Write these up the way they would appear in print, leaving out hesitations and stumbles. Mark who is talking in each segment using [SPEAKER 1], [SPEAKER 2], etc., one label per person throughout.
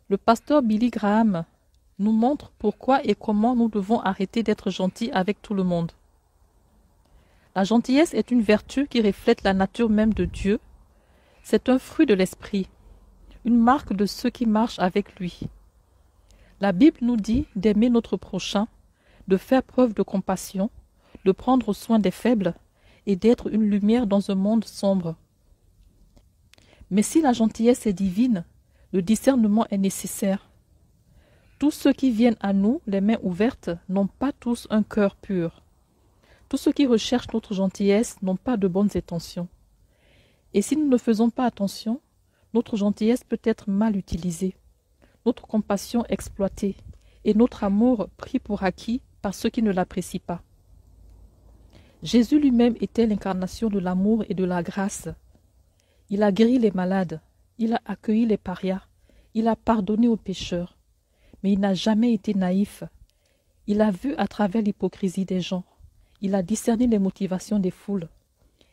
[SPEAKER 1] Le pasteur Billy Graham nous montre pourquoi et comment nous devons arrêter d'être gentils avec tout le monde. La gentillesse est une vertu qui reflète la nature même de Dieu. C'est un fruit de l'esprit, une marque de ceux qui marchent avec lui. La Bible nous dit d'aimer notre prochain, de faire preuve de compassion, de prendre soin des faibles et d'être une lumière dans un monde sombre. Mais si la gentillesse est divine, le discernement est nécessaire. Tous ceux qui viennent à nous, les mains ouvertes, n'ont pas tous un cœur pur. Tous ceux qui recherchent notre gentillesse n'ont pas de bonnes intentions. Et si nous ne faisons pas attention, notre gentillesse peut être mal utilisée, notre compassion exploitée et notre amour pris pour acquis par ceux qui ne l'apprécient pas. Jésus lui-même était l'incarnation de l'amour et de la grâce. Il a guéri les malades, il a accueilli les parias, il a pardonné aux pécheurs, mais il n'a jamais été naïf. Il a vu à travers l'hypocrisie des gens, il a discerné les motivations des foules,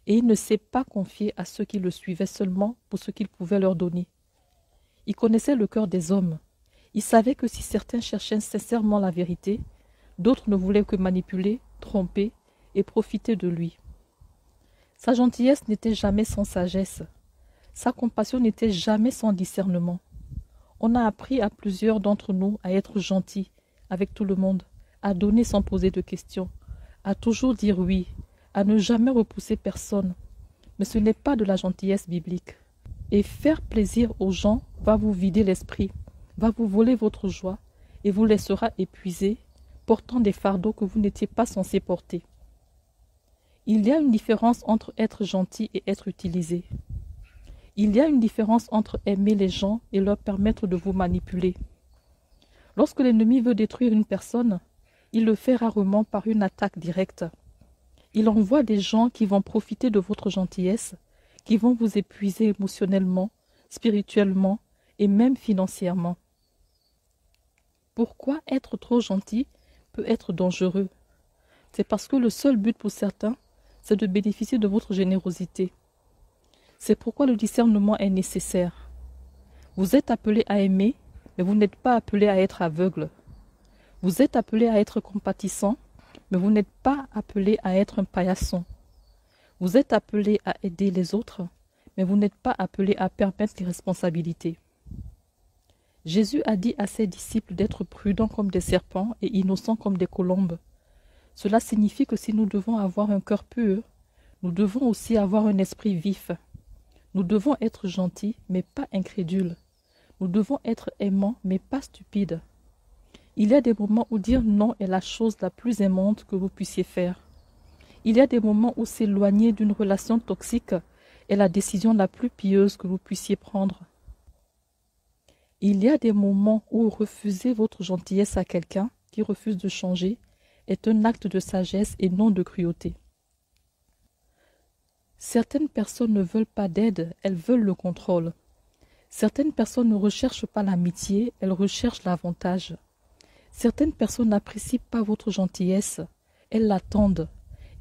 [SPEAKER 1] et il ne s'est pas confié à ceux qui le suivaient seulement pour ce qu'il pouvait leur donner. Il connaissait le cœur des hommes. Il savait que si certains cherchaient sincèrement la vérité, d'autres ne voulaient que manipuler, tromper et profiter de lui. Sa gentillesse n'était jamais sans sagesse. Sa compassion n'était jamais sans discernement. On a appris à plusieurs d'entre nous à être gentils avec tout le monde, à donner sans poser de questions, à toujours dire oui, à ne jamais repousser personne. Mais ce n'est pas de la gentillesse biblique. Et faire plaisir aux gens va vous vider l'esprit, va vous voler votre joie et vous laissera épuisés, portant des fardeaux que vous n'étiez pas censé porter. Il y a une différence entre être gentil et être utilisé. Il y a une différence entre aimer les gens et leur permettre de vous manipuler. Lorsque l'ennemi veut détruire une personne, il le fait rarement par une attaque directe. Il envoie des gens qui vont profiter de votre gentillesse, qui vont vous épuiser émotionnellement, spirituellement et même financièrement. Pourquoi être trop gentil peut être dangereux? C'est parce que le seul but pour certains, c'est de bénéficier de votre générosité. C'est pourquoi le discernement est nécessaire. Vous êtes appelé à aimer, mais vous n'êtes pas appelé à être aveugle. Vous êtes appelé à être compatissant, mais vous n'êtes pas appelé à être un paillasson. Vous êtes appelé à aider les autres, mais vous n'êtes pas appelé à permettre les responsabilités. Jésus a dit à ses disciples d'être prudents comme des serpents et innocents comme des colombes. Cela signifie que si nous devons avoir un cœur pur, nous devons aussi avoir un esprit vif. Nous devons être gentils, mais pas incrédules. Nous devons être aimants, mais pas stupides. Il y a des moments où dire non est la chose la plus aimante que vous puissiez faire. Il y a des moments où s'éloigner d'une relation toxique est la décision la plus pieuse que vous puissiez prendre. Il y a des moments où refuser votre gentillesse à quelqu'un qui refuse de changer est un acte de sagesse et non de cruauté. Certaines personnes ne veulent pas d'aide, elles veulent le contrôle. Certaines personnes ne recherchent pas l'amitié, elles recherchent l'avantage. Certaines personnes n'apprécient pas votre gentillesse, elles l'attendent.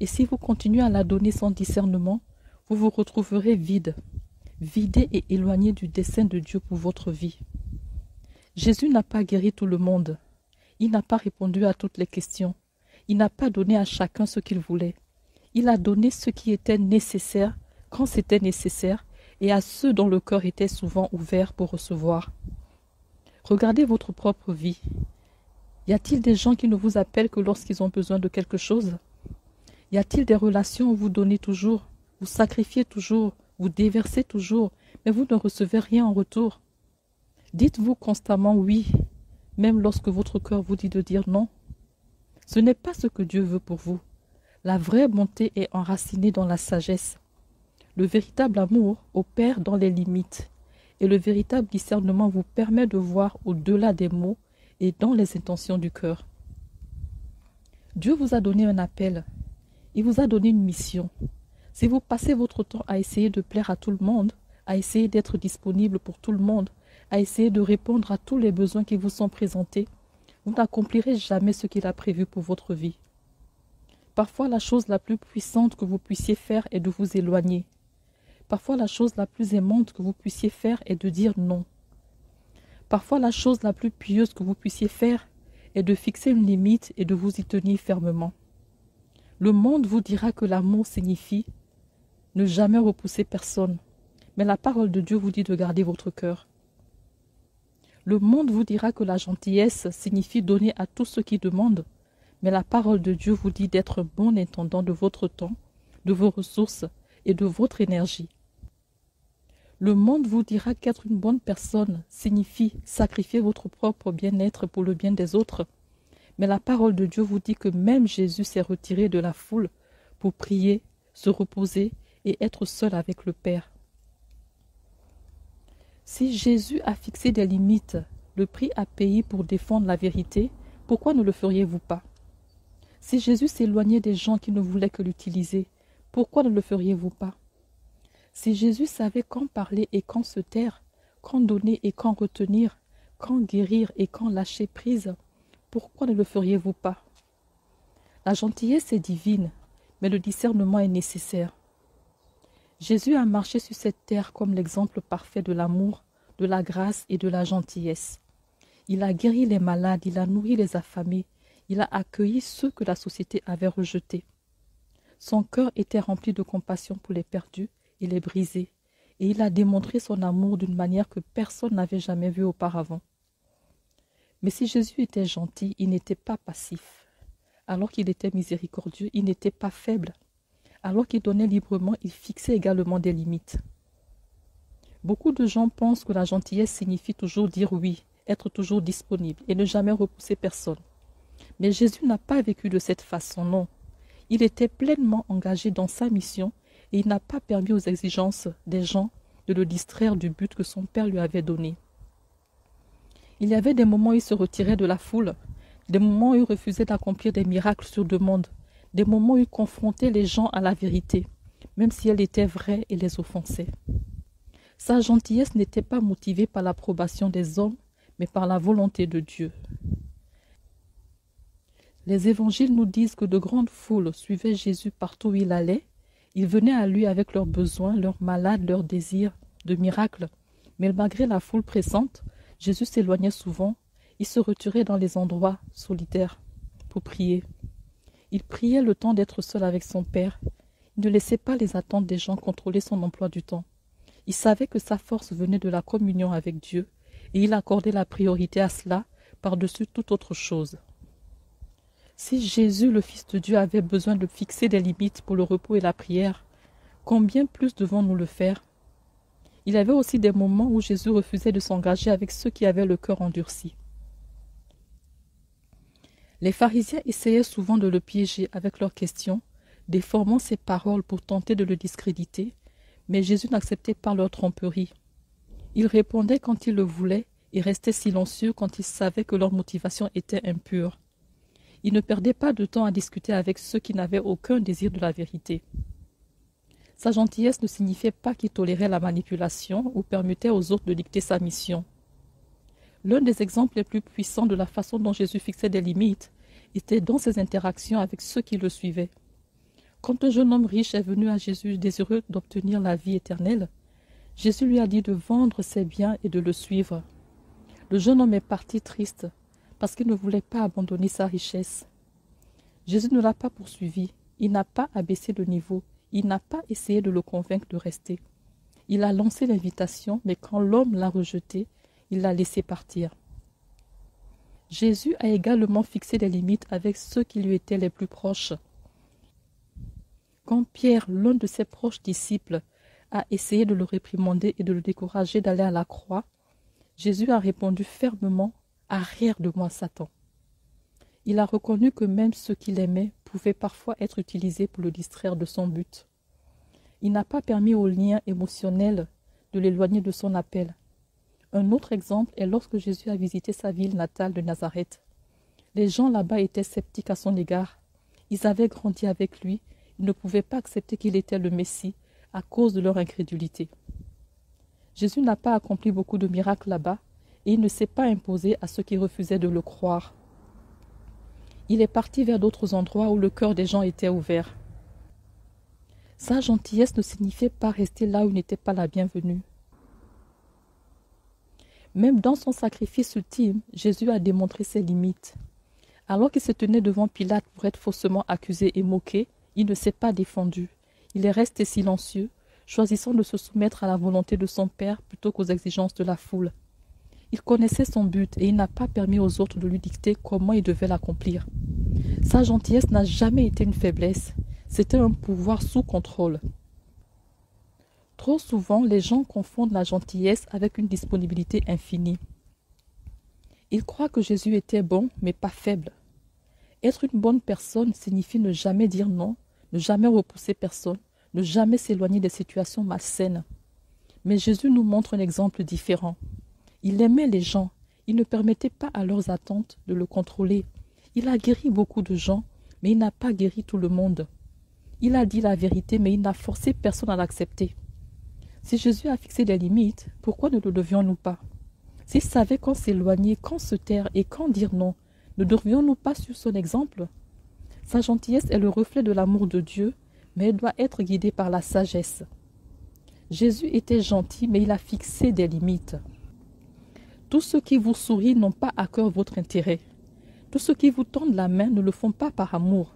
[SPEAKER 1] Et si vous continuez à la donner sans discernement, vous vous retrouverez vide, vidé et éloigné du dessein de Dieu pour votre vie. Jésus n'a pas guéri tout le monde. Il n'a pas répondu à toutes les questions. Il n'a pas donné à chacun ce qu'il voulait. Il a donné ce qui était nécessaire quand c'était nécessaire et à ceux dont le cœur était souvent ouvert pour recevoir. Regardez votre propre vie. Y a-t-il des gens qui ne vous appellent que lorsqu'ils ont besoin de quelque chose? Y a-t-il des relations où vous donnez toujours, vous sacrifiez toujours, vous déversez toujours, mais vous ne recevez rien en retour? Dites-vous constamment oui, même lorsque votre cœur vous dit de dire non. Ce n'est pas ce que Dieu veut pour vous. La vraie bonté est enracinée dans la sagesse. Le véritable amour opère dans les limites, et le véritable discernement vous permet de voir au-delà des mots et dans les intentions du cœur. Dieu vous a donné un appel. Il vous a donné une mission. Si vous passez votre temps à essayer de plaire à tout le monde, à essayer d'être disponible pour tout le monde, à essayer de répondre à tous les besoins qui vous sont présentés, vous n'accomplirez jamais ce qu'il a prévu pour votre vie. Parfois, la chose la plus puissante que vous puissiez faire est de vous éloigner. Parfois, la chose la plus aimante que vous puissiez faire est de dire non. Parfois, la chose la plus pieuse que vous puissiez faire est de fixer une limite et de vous y tenir fermement. Le monde vous dira que l'amour signifie ne jamais repousser personne, mais la parole de Dieu vous dit de garder votre cœur. Le monde vous dira que la gentillesse signifie donner à tous ceux qui demandent, mais la parole de Dieu vous dit d'être bon intendant de votre temps, de vos ressources et de votre énergie. Le monde vous dira qu'être une bonne personne signifie sacrifier votre propre bien-être pour le bien des autres, mais la parole de Dieu vous dit que même Jésus s'est retiré de la foule pour prier, se reposer et être seul avec le Père. Si Jésus a fixé des limites, le prix à payer pour défendre la vérité, pourquoi ne le feriez-vous pas? Si Jésus s'éloignait des gens qui ne voulaient que l'utiliser, pourquoi ne le feriez-vous pas? Si Jésus savait quand parler et quand se taire, quand donner et quand retenir, quand guérir et quand lâcher prise, pourquoi ne le feriez-vous pas? La gentillesse est divine, mais le discernement est nécessaire. Jésus a marché sur cette terre comme l'exemple parfait de l'amour, de la grâce et de la gentillesse. Il a guéri les malades, il a nourri les affamés, il a accueilli ceux que la société avait rejetés. Son cœur était rempli de compassion pour les perdus et les brisés, et il a démontré son amour d'une manière que personne n'avait jamais vue auparavant. Mais si Jésus était gentil, il n'était pas passif. Alors qu'il était miséricordieux, il n'était pas faible. Alors qu'il donnait librement, il fixait également des limites. Beaucoup de gens pensent que la gentillesse signifie toujours dire oui, être toujours disponible et ne jamais repousser personne. Mais Jésus n'a pas vécu de cette façon, non. Il était pleinement engagé dans sa mission et il n'a pas permis aux exigences des gens de le distraire du but que son Père lui avait donné. Il y avait des moments où il se retirait de la foule, des moments où il refusait d'accomplir des miracles sur demande, des moments où il confrontait les gens à la vérité, même si elle était vraie et les offensait. Sa gentillesse n'était pas motivée par l'approbation des hommes, mais par la volonté de Dieu. Les évangiles nous disent que de grandes foules suivaient Jésus partout où il allait. Ils venaient à lui avec leurs besoins, leurs malades, leurs désirs de miracles. Mais malgré la foule pressante, Jésus s'éloignait souvent. Il se retirait dans les endroits solitaires pour prier. Il priait le temps d'être seul avec son Père. Il ne laissait pas les attentes des gens contrôler son emploi du temps. Il savait que sa force venait de la communion avec Dieu et il accordait la priorité à cela par-dessus toute autre chose. Si Jésus, le Fils de Dieu, avait besoin de fixer des limites pour le repos et la prière, combien plus devons-nous le faire? Il y avait aussi des moments où Jésus refusait de s'engager avec ceux qui avaient le cœur endurci. Les pharisiens essayaient souvent de le piéger avec leurs questions, déformant ses paroles pour tenter de le discréditer, mais Jésus n'acceptait pas leur tromperie. Il répondait quand il le voulait et restait silencieux quand il savait que leur motivation était impure. Il ne perdait pas de temps à discuter avec ceux qui n'avaient aucun désir de la vérité. Sa gentillesse ne signifiait pas qu'il tolérait la manipulation ou permettait aux autres de dicter sa mission. L'un des exemples les plus puissants de la façon dont Jésus fixait des limites était dans ses interactions avec ceux qui le suivaient. Quand un jeune homme riche est venu à Jésus désireux d'obtenir la vie éternelle, Jésus lui a dit de vendre ses biens et de le suivre. Le jeune homme est parti triste parce qu'il ne voulait pas abandonner sa richesse. Jésus ne l'a pas poursuivi, il n'a pas abaissé le niveau, il n'a pas essayé de le convaincre de rester. Il a lancé l'invitation, mais quand l'homme l'a rejeté, il l'a laissé partir. Jésus a également fixé des limites avec ceux qui lui étaient les plus proches. Quand Pierre, l'un de ses proches disciples, a essayé de le réprimander et de le décourager d'aller à la croix, Jésus a répondu fermement « Arrière de moi, Satan ». Il a reconnu que même ceux qu'il aimait pouvaient parfois être utilisés pour le distraire de son but. Il n'a pas permis au lien émotionnel de l'éloigner de son appel. Un autre exemple est lorsque Jésus a visité sa ville natale de Nazareth. Les gens là-bas étaient sceptiques à son égard. Ils avaient grandi avec lui, ils ne pouvaient pas accepter qu'il était le Messie à cause de leur incrédulité. Jésus n'a pas accompli beaucoup de miracles là-bas et il ne s'est pas imposé à ceux qui refusaient de le croire. Il est parti vers d'autres endroits où le cœur des gens était ouvert. Sa gentillesse ne signifiait pas rester là où il n'était pas la bienvenue. Même dans son sacrifice ultime, Jésus a démontré ses limites. Alors qu'il se tenait devant Pilate pour être faussement accusé et moqué, il ne s'est pas défendu. Il est resté silencieux, choisissant de se soumettre à la volonté de son Père plutôt qu'aux exigences de la foule. Il connaissait son but et il n'a pas permis aux autres de lui dicter comment il devait l'accomplir. Sa gentillesse n'a jamais été une faiblesse, c'était un pouvoir sous contrôle. Trop souvent, les gens confondent la gentillesse avec une disponibilité infinie. Ils croient que Jésus était bon, mais pas faible. Être une bonne personne signifie ne jamais dire non, ne jamais repousser personne, ne jamais s'éloigner des situations malsaines. Mais Jésus nous montre un exemple différent. Il aimait les gens, il ne permettait pas à leurs attentes de le contrôler. Il a guéri beaucoup de gens, mais il n'a pas guéri tout le monde. Il a dit la vérité, mais il n'a forcé personne à l'accepter. Si Jésus a fixé des limites, pourquoi ne le devions-nous pas? S'il savait quand s'éloigner, quand se taire et quand dire non, ne devrions-nous pas suivre son exemple? Sa gentillesse est le reflet de l'amour de Dieu, mais elle doit être guidée par la sagesse. Jésus était gentil, mais il a fixé des limites. Tous ceux qui vous sourient n'ont pas à cœur votre intérêt. Tous ceux qui vous tendent la main ne le font pas par amour.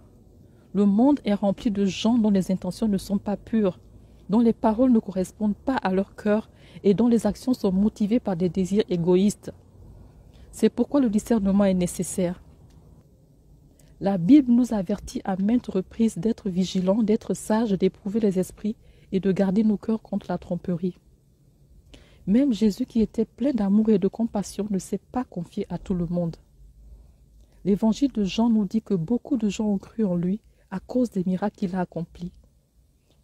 [SPEAKER 1] Le monde est rempli de gens dont les intentions ne sont pas pures, dont les paroles ne correspondent pas à leur cœur et dont les actions sont motivées par des désirs égoïstes. C'est pourquoi le discernement est nécessaire. La Bible nous avertit à maintes reprises d'être vigilants, d'être sages, d'éprouver les esprits et de garder nos cœurs contre la tromperie. Même Jésus, qui était plein d'amour et de compassion, ne s'est pas confié à tout le monde. L'évangile de Jean nous dit que beaucoup de gens ont cru en lui à cause des miracles qu'il a accomplis.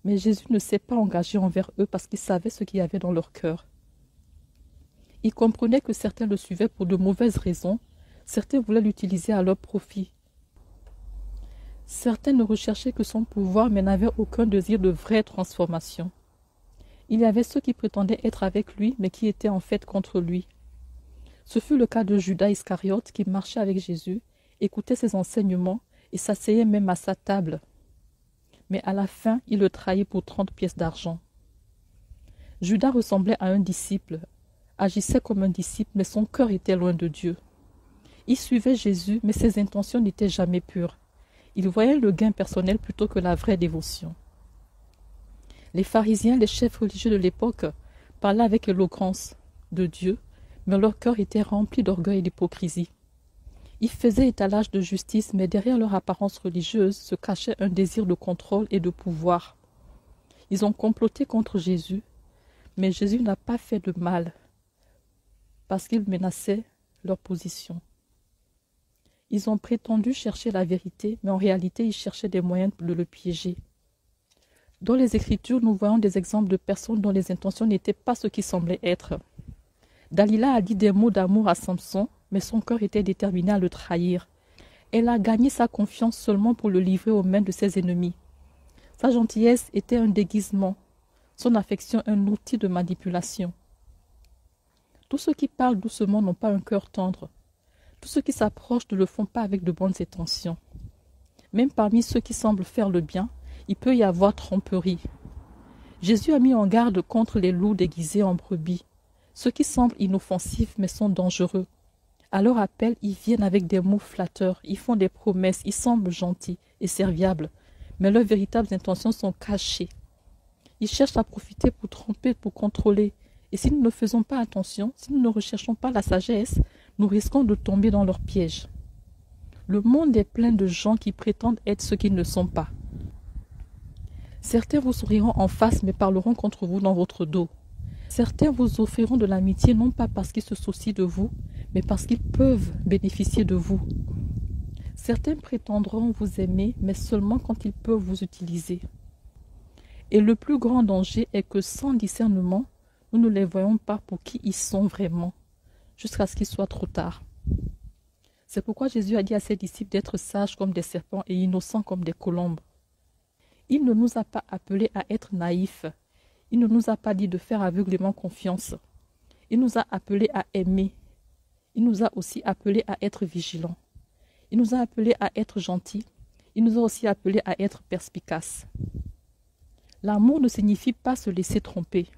[SPEAKER 1] Mais Jésus ne s'est pas engagé envers eux parce qu'il savait ce qu'il y avait dans leur cœur. Il comprenait que certains le suivaient pour de mauvaises raisons, certains voulaient l'utiliser à leur profit. Certains ne recherchaient que son pouvoir mais n'avaient aucun désir de vraie transformation. Il y avait ceux qui prétendaient être avec lui mais qui étaient en fait contre lui. Ce fut le cas de Judas Iscariote qui marchait avec Jésus, écoutait ses enseignements et s'asseyait même à sa table. Mais à la fin, il le trahit pour 30 pièces d'argent. Judas ressemblait à un disciple, agissait comme un disciple, mais son cœur était loin de Dieu. Il suivait Jésus, mais ses intentions n'étaient jamais pures. Il voyait le gain personnel plutôt que la vraie dévotion. Les pharisiens, les chefs religieux de l'époque, parlaient avec éloquence de Dieu, mais leur cœur était rempli d'orgueil et d'hypocrisie. Ils faisaient étalage de justice, mais derrière leur apparence religieuse se cachait un désir de contrôle et de pouvoir. Ils ont comploté contre Jésus, mais Jésus n'a pas fait de mal, parce qu'il menaçait leur position. Ils ont prétendu chercher la vérité, mais en réalité, ils cherchaient des moyens de le piéger. Dans les Écritures, nous voyons des exemples de personnes dont les intentions n'étaient pas ce qui semblait être. Dalila a dit des mots d'amour à Samson, mais son cœur était déterminé à le trahir. Elle a gagné sa confiance seulement pour le livrer aux mains de ses ennemis. Sa gentillesse était un déguisement, son affection un outil de manipulation. Tous ceux qui parlent doucement n'ont pas un cœur tendre. Tous ceux qui s'approchent ne le font pas avec de bonnes intentions. Même parmi ceux qui semblent faire le bien, il peut y avoir tromperie. Jésus a mis en garde contre les loups déguisés en brebis, ceux qui semblent inoffensifs mais sont dangereux. À leur appel, ils viennent avec des mots flatteurs, ils font des promesses, ils semblent gentils et serviables, mais leurs véritables intentions sont cachées. Ils cherchent à profiter pour tromper, pour contrôler. Et si nous ne faisons pas attention, si nous ne recherchons pas la sagesse, nous risquons de tomber dans leur piège. Le monde est plein de gens qui prétendent être ce qu'ils ne sont pas. Certains vous souriront en face mais parleront contre vous dans votre dos. Certains vous offriront de l'amitié non pas parce qu'ils se soucient de vous, mais parce qu'ils peuvent bénéficier de vous. Certains prétendront vous aimer, mais seulement quand ils peuvent vous utiliser. Et le plus grand danger est que sans discernement, nous ne les voyons pas pour qui ils sont vraiment, jusqu'à ce qu'il soit trop tard. C'est pourquoi Jésus a dit à ses disciples d'être sages comme des serpents et innocents comme des colombes. Il ne nous a pas appelés à être naïfs. Il ne nous a pas dit de faire aveuglément confiance. Il nous a appelés à aimer. Il nous a aussi appelés à être vigilants. Il nous a appelés à être gentils. Il nous a aussi appelés à être perspicaces. L'amour ne signifie pas se laisser tromper.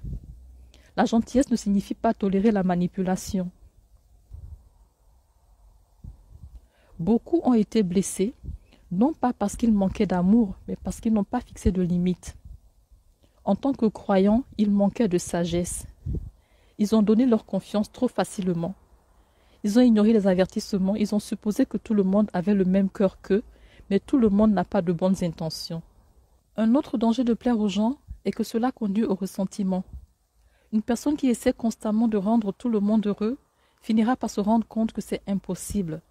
[SPEAKER 1] La gentillesse ne signifie pas tolérer la manipulation. Beaucoup ont été blessés, non pas parce qu'ils manquaient d'amour, mais parce qu'ils n'ont pas fixé de limites. En tant que croyants, ils manquaient de sagesse. Ils ont donné leur confiance trop facilement. Ils ont ignoré les avertissements, ils ont supposé que tout le monde avait le même cœur qu'eux, mais tout le monde n'a pas de bonnes intentions. Un autre danger de plaire aux gens est que cela conduit au ressentiment. Une personne qui essaie constamment de rendre tout le monde heureux finira par se rendre compte que c'est impossible.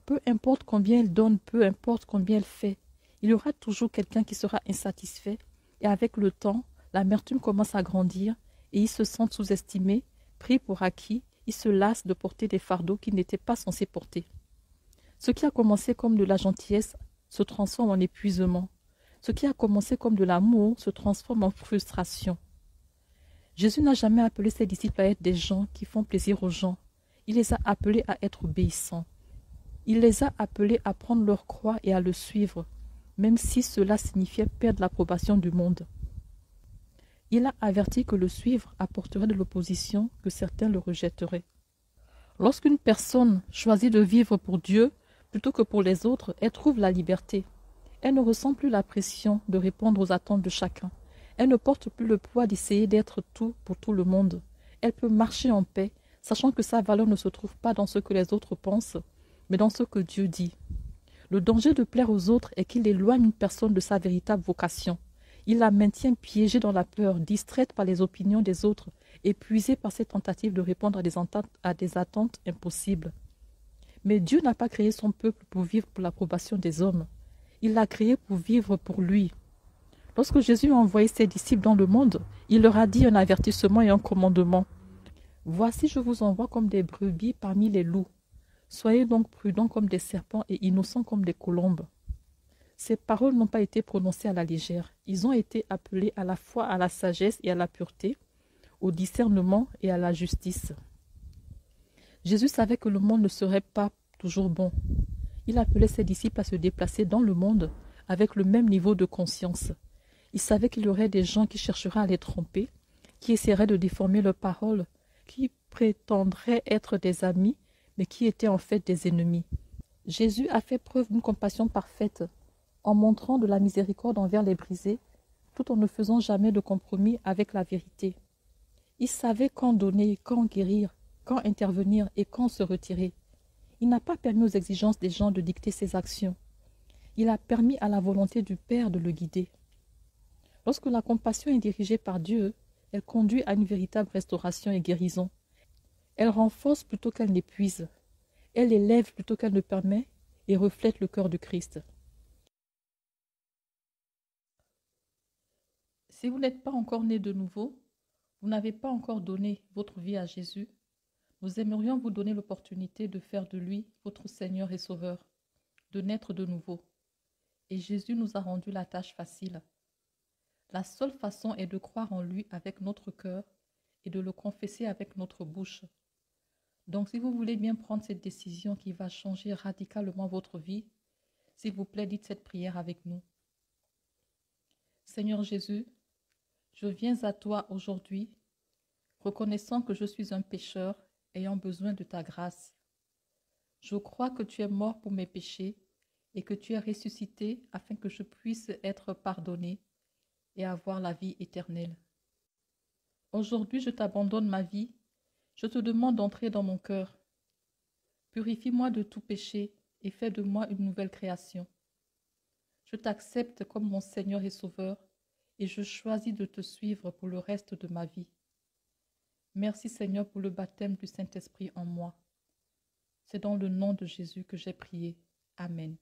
[SPEAKER 1] Peu importe combien elle donne, peu importe combien elle fait, il y aura toujours quelqu'un qui sera insatisfait et avec le temps, l'amertume commence à grandir et ils se sentent sous-estimés, pris pour acquis, ils se lassent de porter des fardeaux qu'ils n'étaient pas censés porter. Ce qui a commencé comme de la gentillesse se transforme en épuisement. Ce qui a commencé comme de l'amour se transforme en frustration. Jésus n'a jamais appelé ses disciples à être des gens qui font plaisir aux gens. Il les a appelés à être obéissants. Il les a appelés à prendre leur croix et à le suivre, même si cela signifiait perdre l'approbation du monde. Il a averti que le suivre apporterait de l'opposition, que certains le rejetteraient. Lorsqu'une personne choisit de vivre pour Dieu plutôt que pour les autres, elle trouve la liberté. Elle ne ressent plus la pression de répondre aux attentes de chacun. Elle ne porte plus le poids d'essayer d'être tout pour tout le monde. Elle peut marcher en paix, sachant que sa valeur ne se trouve pas dans ce que les autres pensent, mais dans ce que Dieu dit. Le danger de plaire aux autres est qu'il éloigne une personne de sa véritable vocation. Il la maintient piégée dans la peur, distraite par les opinions des autres, épuisée par ses tentatives de répondre à des attentes impossibles. Mais Dieu n'a pas créé son peuple pour vivre pour l'approbation des hommes. Il l'a créé pour vivre pour lui. Lorsque Jésus a envoyé ses disciples dans le monde, il leur a dit un avertissement et un commandement. « Voici, je vous envoie comme des brebis parmi les loups. Soyez donc prudents comme des serpents et innocents comme des colombes. » Ces paroles n'ont pas été prononcées à la légère. Ils ont été appelés à la fois à la sagesse et à la pureté, au discernement et à la justice. Jésus savait que le monde ne serait pas toujours bon. Il appelait ses disciples à se déplacer dans le monde avec le même niveau de conscience. Il savait qu'il y aurait des gens qui chercheraient à les tromper, qui essaieraient de déformer leurs paroles, qui prétendraient être des amis, mais qui étaient en fait des ennemis. Jésus a fait preuve d'une compassion parfaite, en montrant de la miséricorde envers les brisés, tout en ne faisant jamais de compromis avec la vérité. Il savait quand donner, quand guérir, quand intervenir et quand se retirer. Il n'a pas permis aux exigences des gens de dicter ses actions. Il a permis à la volonté du Père de le guider. Lorsque la compassion est dirigée par Dieu, elle conduit à une véritable restauration et guérison. Elle renforce plutôt qu'elle n'épuise. Elle élève plutôt qu'elle ne permet et reflète le cœur du Christ. Si vous n'êtes pas encore né de nouveau, vous n'avez pas encore donné votre vie à Jésus, nous aimerions vous donner l'opportunité de faire de lui votre Seigneur et Sauveur, de naître de nouveau. Et Jésus nous a rendu la tâche facile. La seule façon est de croire en lui avec notre cœur et de le confesser avec notre bouche. Donc si vous voulez bien prendre cette décision qui va changer radicalement votre vie, s'il vous plaît, dites cette prière avec nous. Seigneur Jésus, je viens à toi aujourd'hui, reconnaissant que je suis un pécheur ayant besoin de ta grâce. Je crois que tu es mort pour mes péchés et que tu es ressuscité afin que je puisse être pardonné et avoir la vie éternelle. Aujourd'hui, je t'abandonne ma vie. Je te demande d'entrer dans mon cœur. Purifie-moi de tout péché et fais de moi une nouvelle création. Je t'accepte comme mon Seigneur et Sauveur et je choisis de te suivre pour le reste de ma vie. Merci Seigneur pour le baptême du Saint-Esprit en moi. C'est dans le nom de Jésus que j'ai prié. Amen.